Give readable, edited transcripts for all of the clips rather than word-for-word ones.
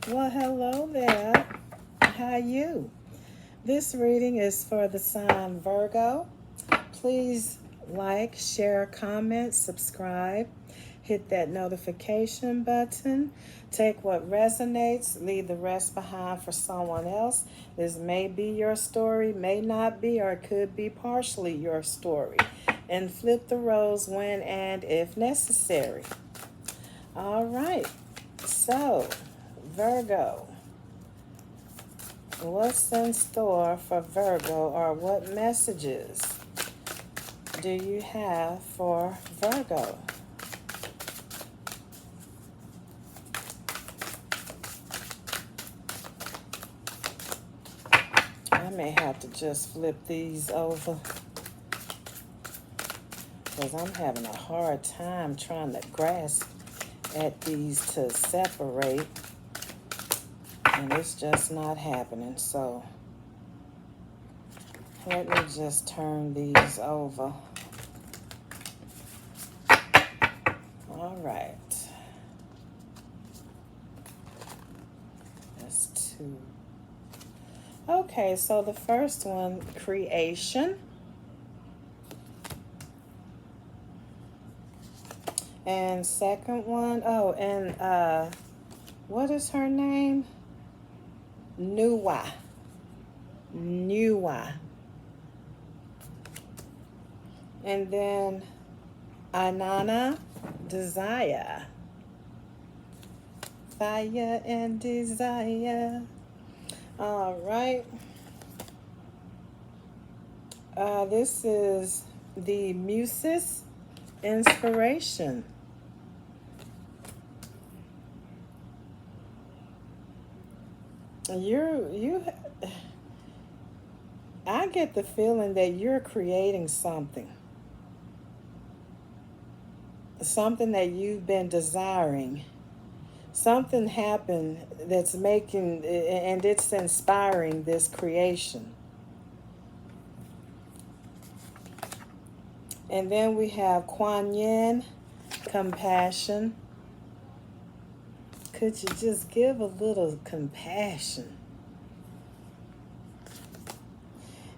Well, hello there. How you? This reading is for the sign Virgo. Please like, share, comment, subscribe. Hit that notification button. Take what resonates, leave the rest behind for someone else. This may be your story, may not be, or it could be partially your story. And flip the roles when and if necessary. All right. So, Virgo. What's in store for Virgo, or what messages do you have for Virgo? I may have to just flip these over because I'm having a hard time trying to grasp at these to separate, and it's just not happening. So let me just turn these over. All right. That's two. Okay, so the first one, creation. And second one, oh, and what is her name? Nuwa. Nuwa. And then Anana, desire. Fire and desire. All right. This is the Muses inspiration. I get the feeling that you're creating something that you've been desiring. Something happened that's making, and it's inspiring this creation. And then we have Kuan Yin, compassion. Could you just give a little compassion?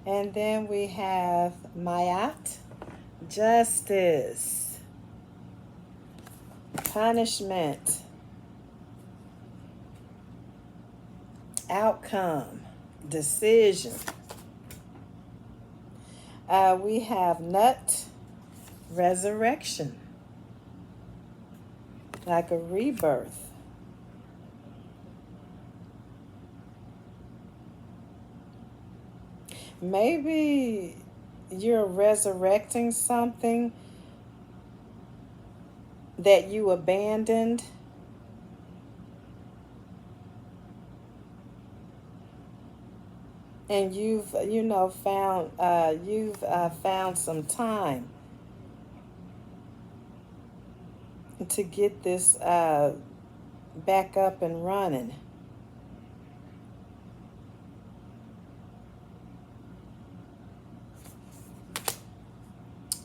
And then we have Mayat, justice, punishment, outcome, decision. We have Nut, resurrection, like a rebirth. Maybe you're resurrecting something that you abandoned. And found some time to get this back up and running.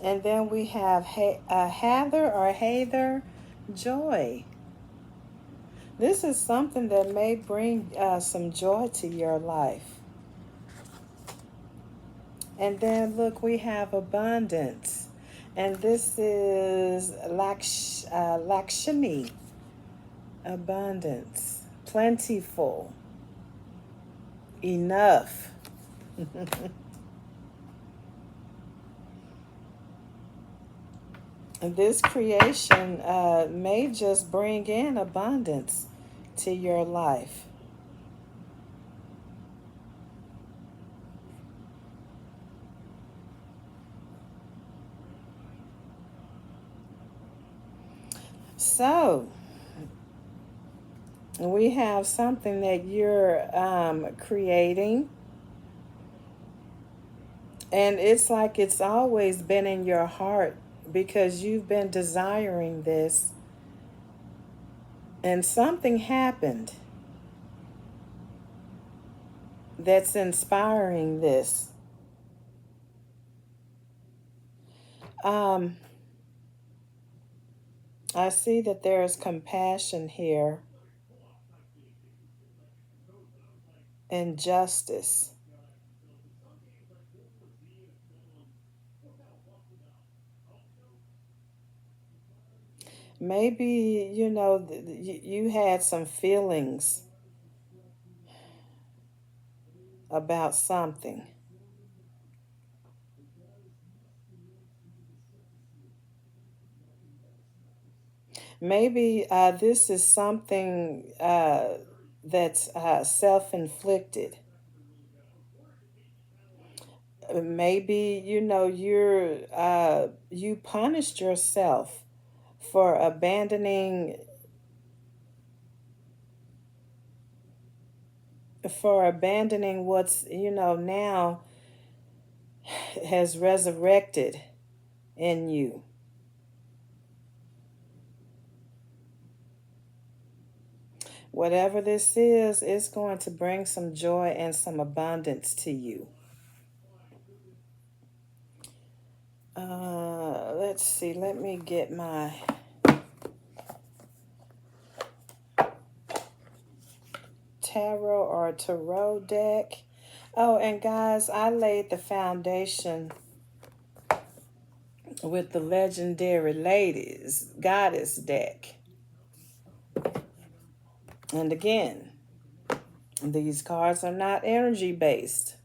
And then we have Heather, joy. This is something that may bring some joy to your life. And then look, we have abundance. And this is Lakshmi, abundance, plentiful, enough. And this creation may just bring in abundance to your life. So, we have something that you're creating. And it's like it's always been in your heart because you've been desiring this. And something happened that's inspiring this. I see that there is compassion here. and justice. Maybe, you know, you had some feelings about something. Maybe this is something that's self-inflicted. Maybe, you know, you punished yourself for abandoning what's, you know, now has resurrected in you. Whatever this is, it's going to bring some joy and some abundance to you. Let's see. Let me get my tarot deck. Oh, and guys, I laid the foundation with the legendary ladies goddess deck. And again, these cards are not energy based.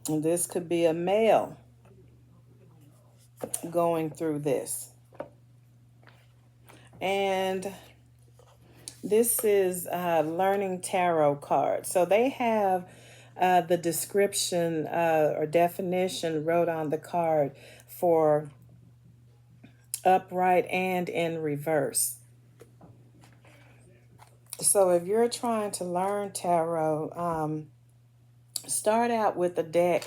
And this could be a male going through this. And this is learning tarot cards. So they have the description or definition wrote on the card for upright and in reverse. So if you're trying to learn tarot, start out with a deck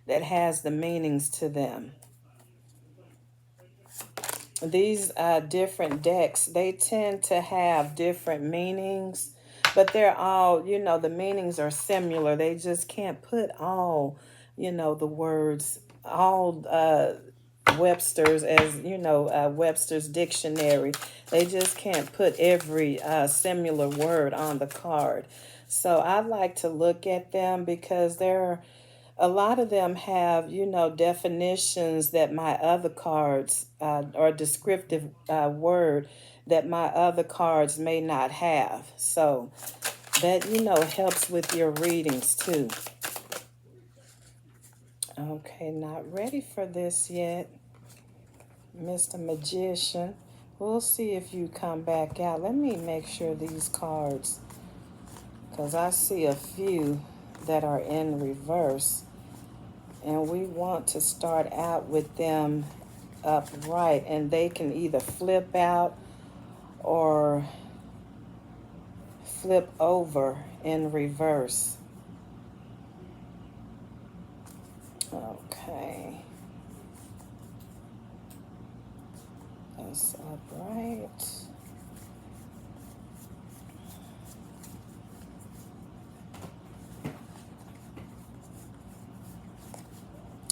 that has the meanings to them. These different decks, they tend to have different meanings, but they're all, you know, the meanings are similar. They just can't put all, you know, the words, all Webster's, as you know, Webster's dictionary. They just can't put every similar word on the card. So I like to look at them because a lot of them have, you know, definitions that my other cards, or descriptive word that my other cards may not have. So that, you know, helps with your readings too. Okay, not ready for this yet, Mr. Magician. We'll see if you come back out. Let me make sure these cards, because I see a few that are in reverse. And we want to start out with them upright, and they can either flip out or flip over in reverse. Okay. That's upright.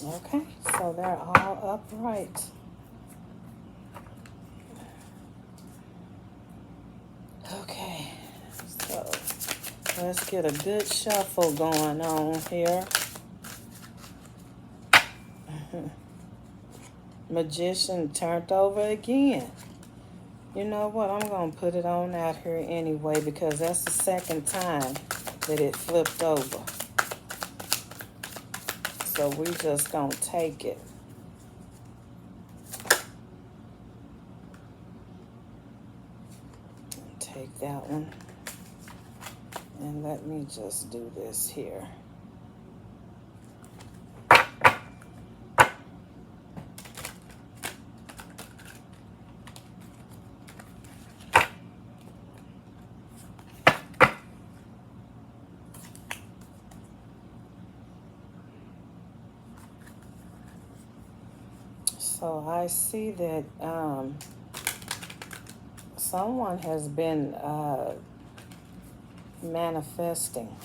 Okay, so they're all upright. Okay, so let's get a good shuffle going on here. Magician turned over again. You know what? I'm going to put it on out here anyway because that's the second time that it flipped over. So we just going to take it. Take that one. And let me just do this here. So I see that someone has been manifesting.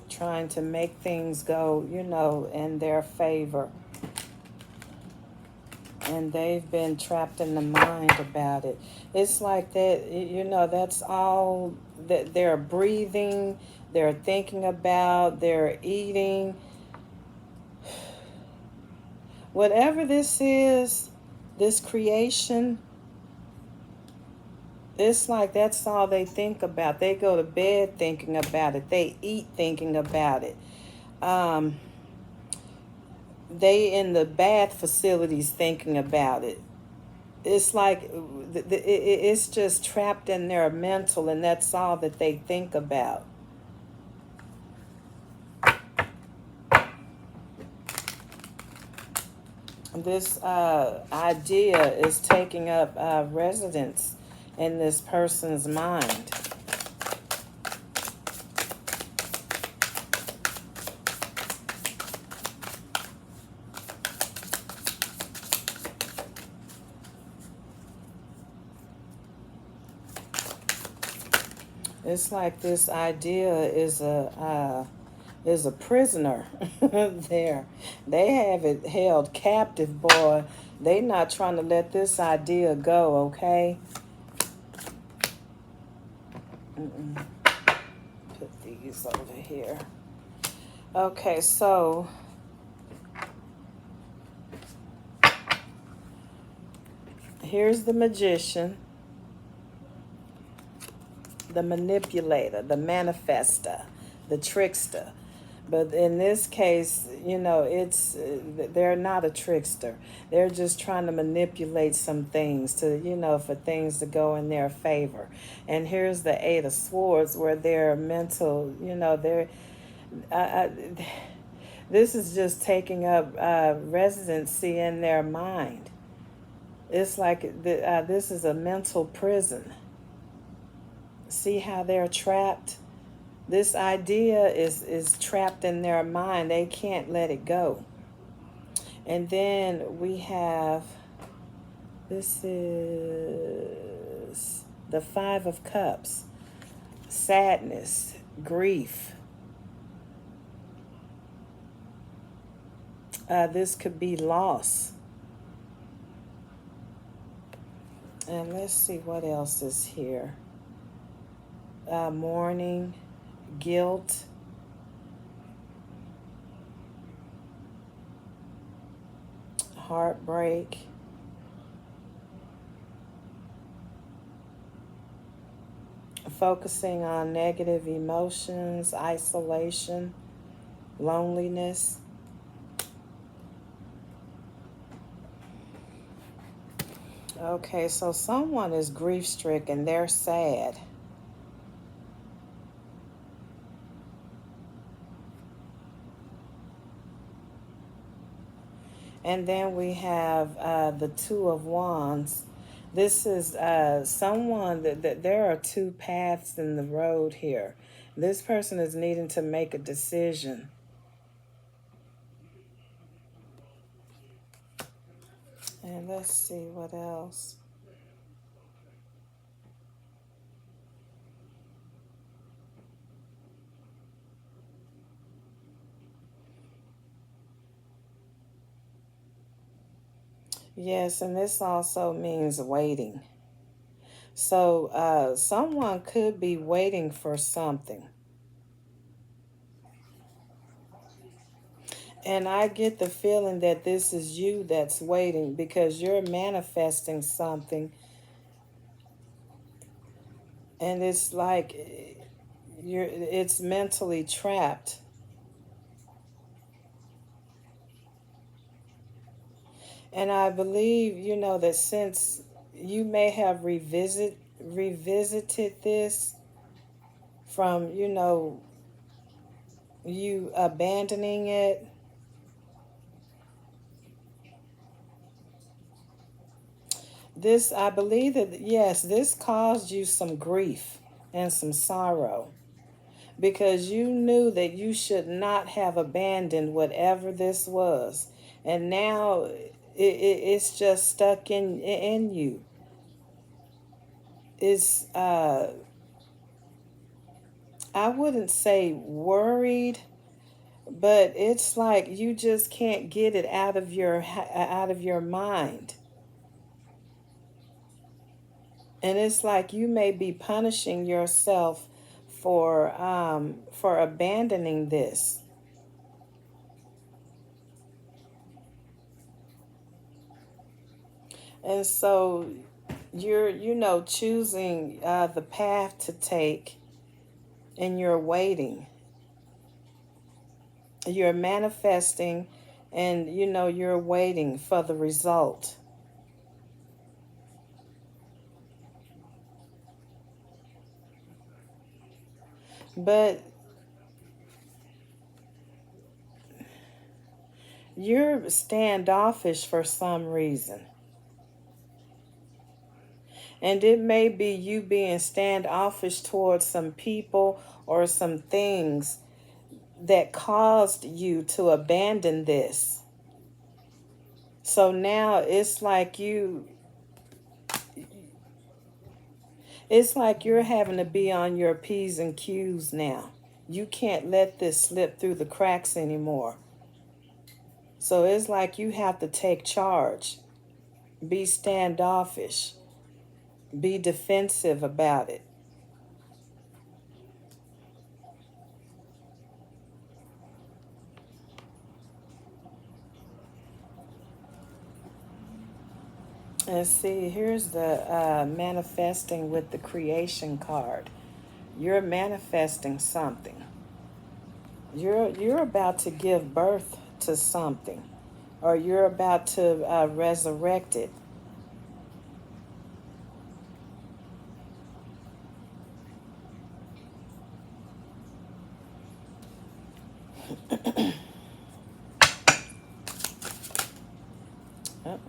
Trying to make things go, you know, in their favor. And they've been trapped in the mind about it. It's like that, that's all that they're breathing, they're thinking about, they're eating. Whatever this is, this creation, it's like that's all they think about. They go to bed thinking about it. They eat thinking about it. Um, they in the bath facilities thinking about it. It's like it's just trapped in their mental, and that's all that they think about. This idea is taking up residence in this person's mind. It's like this idea is a prisoner there. They have it held captive, boy. They not trying to let this idea go, okay? Put these over here. Okay, so here's the magician, the manipulator, the manifester, the trickster. But in this case, it's they're not a trickster. They're just trying to manipulate some things to, for things to go in their favor. And here's the Eight of Swords, where their mental, they're I, I, this is just taking up residency in their mind. It's like this is a mental prison. See how they're trapped? This idea is trapped in their mind. They can't let it go. And then we have, this is the Five of Cups. Sadness, grief. This could be loss. And let's see what else is here. Mourning, guilt, heartbreak, focusing on negative emotions, isolation, loneliness. Okay, so someone is grief-stricken. They're sad. And then we have the Two of Wands. This is someone that there are two paths in the road here. This person is needing to make a decision. And let's see what else. Yes, and this also means waiting. So someone could be waiting for something. And I get the feeling that this is you that's waiting because you're manifesting something. And it's like it's mentally trapped. And I believe, that since you may have revisited this from, you abandoning it. This, I believe that, yes, this caused you some grief and some sorrow because you knew that you should not have abandoned whatever this was. And now it's just stuck in you. It's, I wouldn't say worried, But it's like you just can't get it out of your mind. And it's like you may be punishing yourself for abandoning this. And so you're, choosing the path to take, and you're waiting. You're manifesting, and you're waiting for the result. But you're standoffish for some reason. And it may be you being standoffish towards some people or some things that caused you to abandon this. So now it's like you're having to be on your P's and Q's now. You can't let this slip through the cracks anymore. So it's like you have to take charge, be standoffish, be defensive about it. And see, here's the manifesting with the creation card. You're manifesting something. You're about to give birth to something, or you're about to resurrect it. Uh-oh.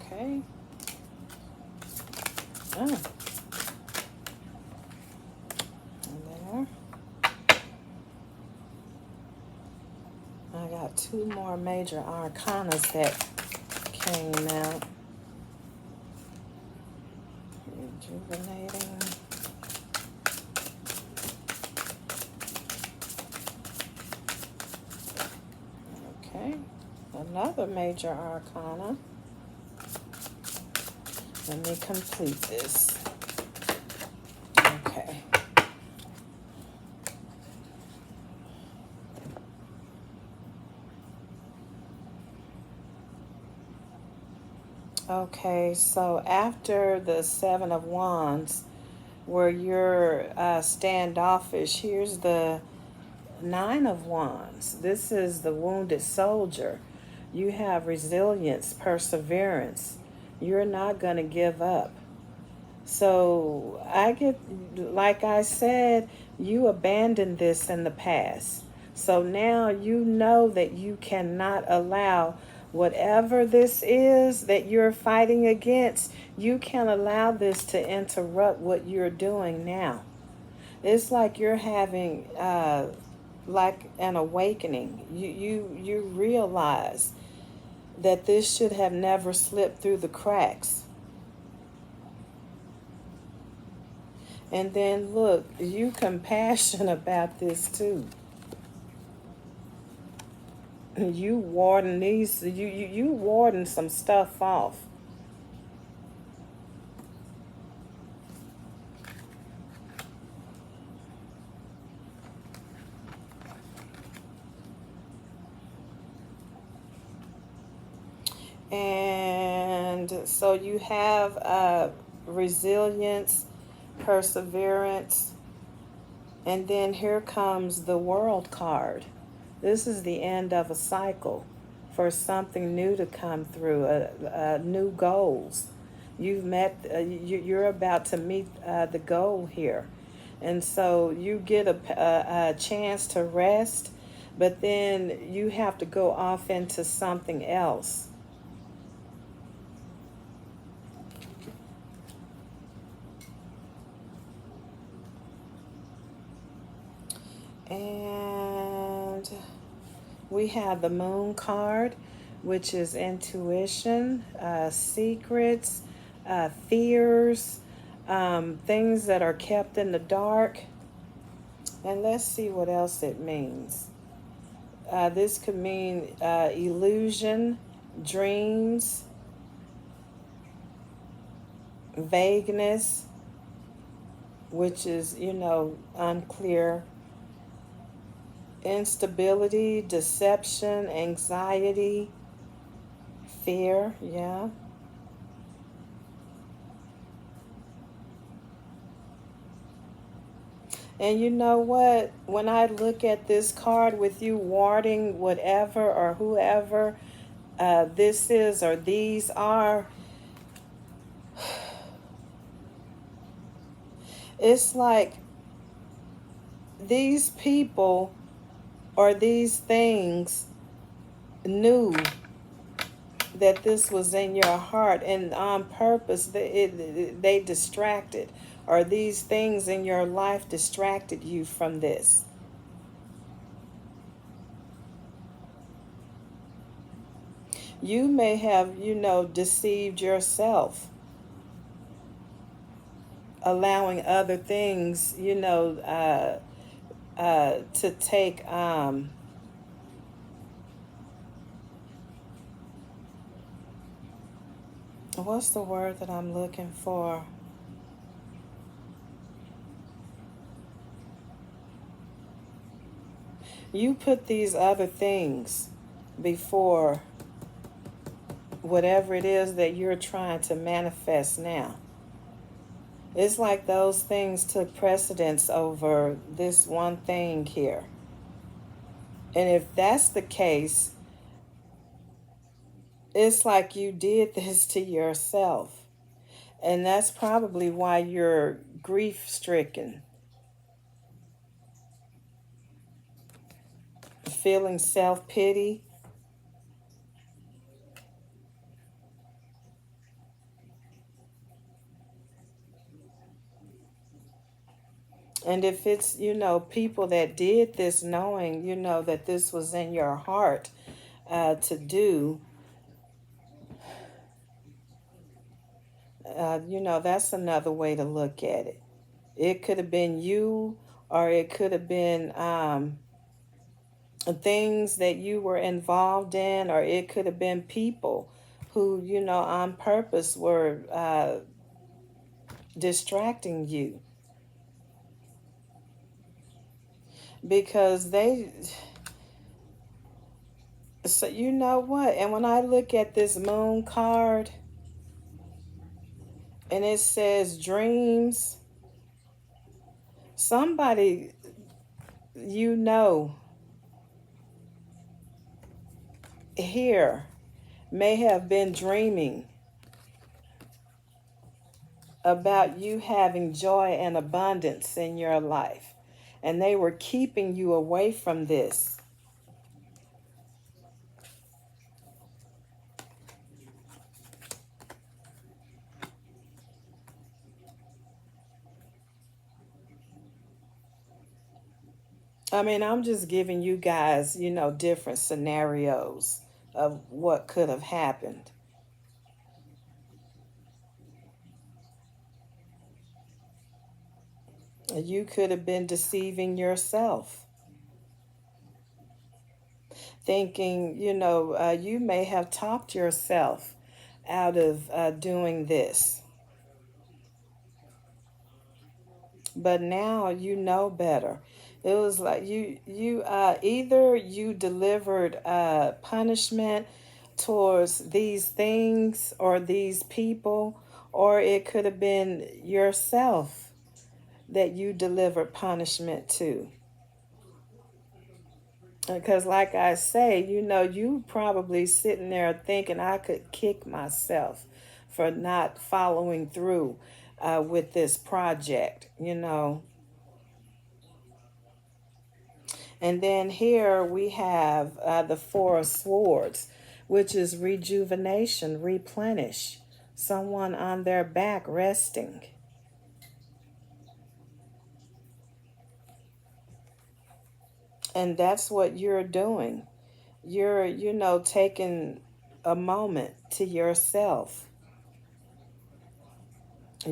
Okay. Oh, and there. I got two more major arcanas that came out. Rejuvenating. Okay. Another major arcana. Let me complete this. Okay. Okay, so after the Seven of Wands, where you're standoffish, here's the Nine of Wands. This is the wounded soldier. You have resilience, perseverance. You're not going to give up. So like I said, you abandoned this in the past. So now you know that you cannot allow whatever this is that you're fighting against, you can't allow this to interrupt what you're doing now. It's like you're having like an awakening. You realize that this should have never slipped through the cracks. And then look, you compassion about this too. You warding you warding some stuff off. And so you have resilience, perseverance, and then here comes the World card. This is the end of a cycle for something new to come through, new goals. You're about to meet the goal here. And so you get a chance to rest, but then you have to go off into something else. And we have the Moon card, which is intuition, secrets, fears, things that are kept in the dark. And let's see what else it means. This could mean illusion, dreams, vagueness, which is, unclear, instability, deception, anxiety, fear, yeah. And you know what? When I look at this card with you warding whatever or whoever this is or these are, it's like these people or these things knew that this was in your heart, and on purpose they distracted, or these things in your life distracted you from this. You may have, deceived yourself, allowing other things, to take, what's the word that I'm looking for? You put these other things before whatever it is that you're trying to manifest now. It's like those things took precedence over this one thing here. And if that's the case, it's like you did this to yourself. And that's probably why you're grief stricken, feeling self pity. And if it's, people that did this knowing, that this was in your heart to do, that's another way to look at it. It could have been you, or it could have been things that you were involved in, or it could have been people who, on purpose were distracting you. Because so you know what? And when I look at this moon card and it says dreams, somebody, here may have been dreaming about you having joy and abundance in your life, and they were keeping you away from this. I mean, I'm just giving you guys, different scenarios of what could have happened. You could have been deceiving yourself, thinking, you may have talked yourself out of doing this. But now you know better. It was like either you delivered punishment towards these things or these people, or it could have been yourself that you delivered punishment to. Because, like I say, you probably sitting there thinking I could kick myself for not following through with this project. And then here we have the Four of Swords, which is rejuvenation, replenish, someone on their back resting. And that's what you're doing. You're, taking a moment to yourself.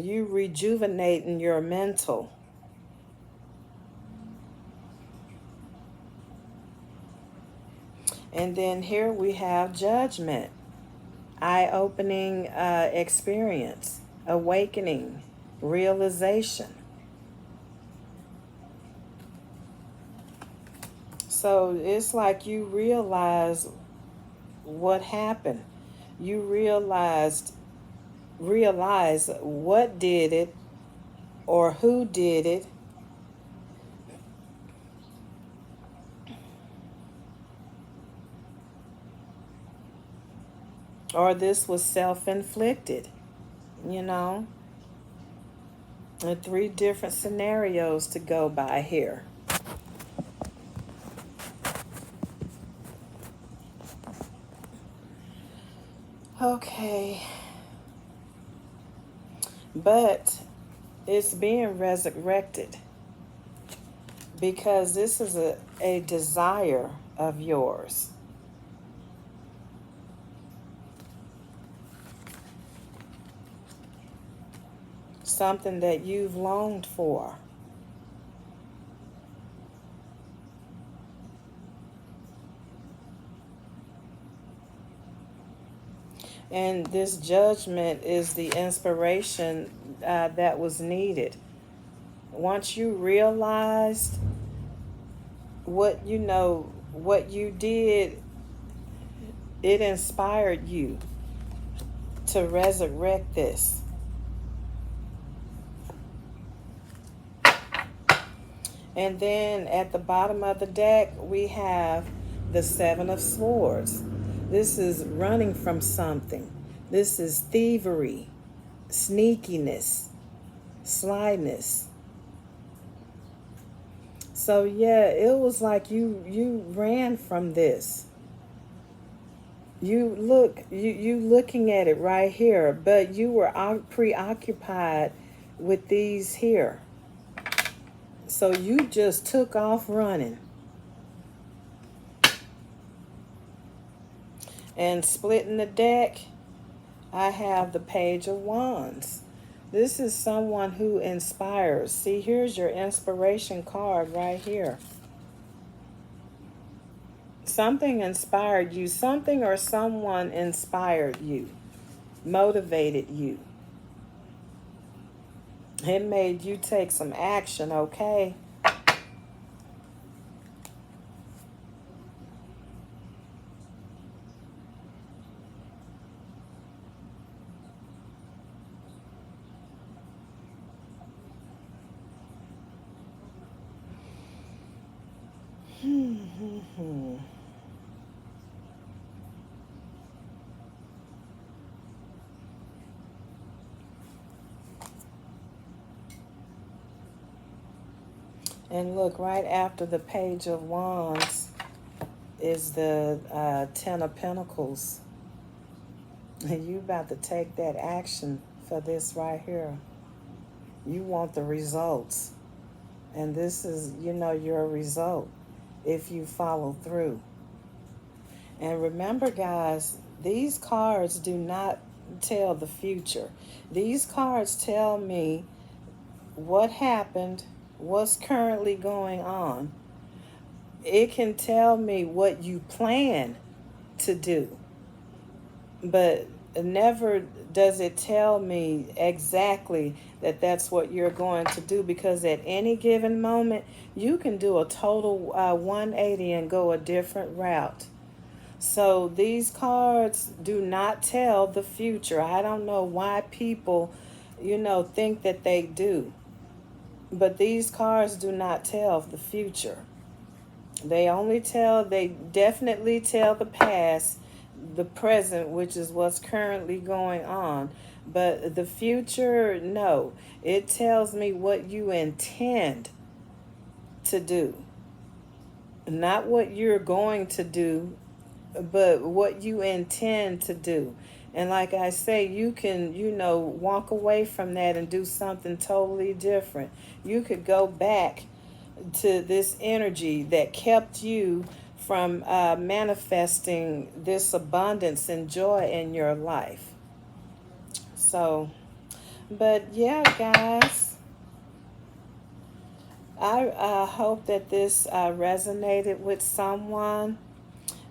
You rejuvenating your mental. And then here we have judgment, eye-opening experience, awakening, realization. So it's like you realize what happened. You realize what did it or who did it. Or this was self-inflicted, you know. And 3 different scenarios to go by here. Okay. But it's being resurrected because this is a desire of yours. Something that you've longed for. And this judgment is the inspiration that was needed. Once you realized what you did, it inspired you to resurrect this. And then at the bottom of the deck, we have the 7 of Swords. This is running from something. This is thievery, sneakiness, slyness. So yeah, it was like you ran from this. You looking at it right here, but you were preoccupied with these here. So you just took off running. And splitting the deck, I have the Page of Wands. This is someone who inspires. See, here's your inspiration card right here. Something inspired you. Something or someone inspired you, motivated you. It made you take some action, okay? And look, right after the Page of Wands is the 10 of Pentacles. And you about to take that action for this right here. You want the results. And this is, your result if you follow through. And remember, guys, these cards do not tell the future. These cards tell me what happened, what's currently going on. It can tell me what you plan to do, but never does it tell me exactly that that's what you're going to do, because at any given moment you can do a total 180 and go a different route. So these cards do not tell the future. I don't know why people think that they do, but these cards do not tell the future. They definitely tell the past, the present, which is what's currently going on. But the future, no. It tells me what you intend to do. Not what you're going to do, but what you intend to do. And like I say, you can, walk away from that and do something totally different. You could go back to this energy that kept you from manifesting this abundance and joy in your life. So But yeah, guys, I hope that this resonated with someone.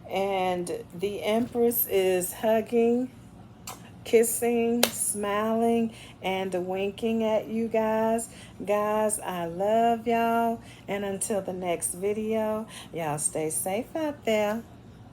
And the Empress is hugging, kissing, smiling, and winking at you guys. Guys, I love y'all. And until the next video, y'all stay safe out there.